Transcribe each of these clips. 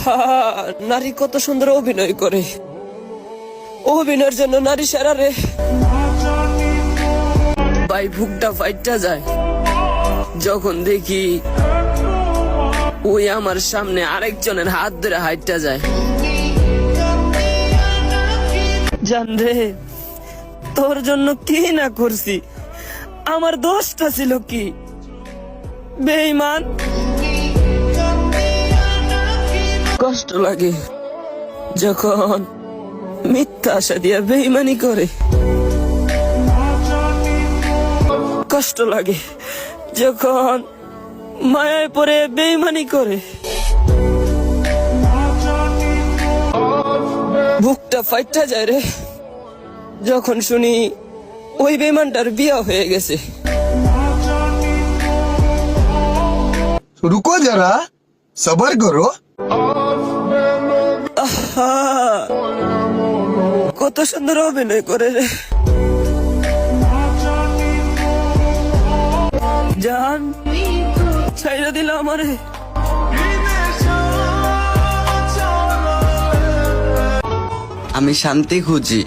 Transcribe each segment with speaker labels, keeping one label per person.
Speaker 1: আহা, নারী কত সুন্দর অভিনয় করে। অভিনয়ের জন্য নারী সেরা রে ভাই। বুকটা ফাইটটা যায় যখন দেখি ওই আমার সামনে আরেকজনের হাত ধরে হাইটটা যায়। জান রে, তোর জন্য কি না করছি, আমার দোষটা ছিল কি? বেঈমান। কষ্ট লাগে যখন মিথ্যা আশা দিয়া বেঈমানি করে। কষ্ট লাগে যখন মায়ায় পড়ে বেঈমানি করে। বুকটা ফাইটটা যায় রে যখন শুনি ওই বেঈমানটার বিয়ে হয়ে গেছে।
Speaker 2: रुको जरा सबर करो।
Speaker 1: আহা, কত সুন্দর অভিনয় করে রে জান। ছাইরা দিল আমারে।
Speaker 3: আমি শান্তি খুঁজি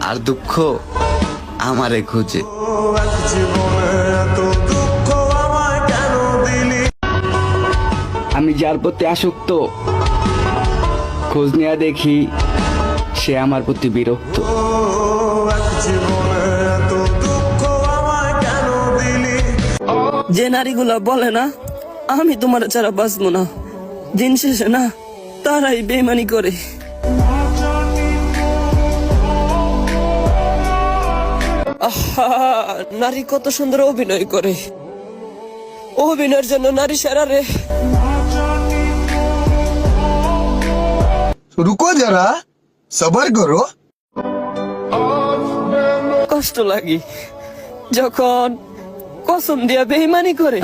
Speaker 3: আর দুঃখ আমারে খুঁজে।
Speaker 4: আমি যার প্রতি আসক্ত, খোঁজ নেয়া দেখি সে আমার প্রতি বিরক্ত।
Speaker 1: যে নারীগুলা বলে না আমি তোমার ছাড়া বাঁচবো না, দিন শেষে না তারাই বেঈমানি করে। আহা, নারী কত সুন্দর অভিনয় করে। অভিনয়ের জন্য নারী সেরা রে।
Speaker 2: रुको जरा सबर करो।
Speaker 1: কষ্ট লাগে যখন কসম দিয়া বেঈমানি করে।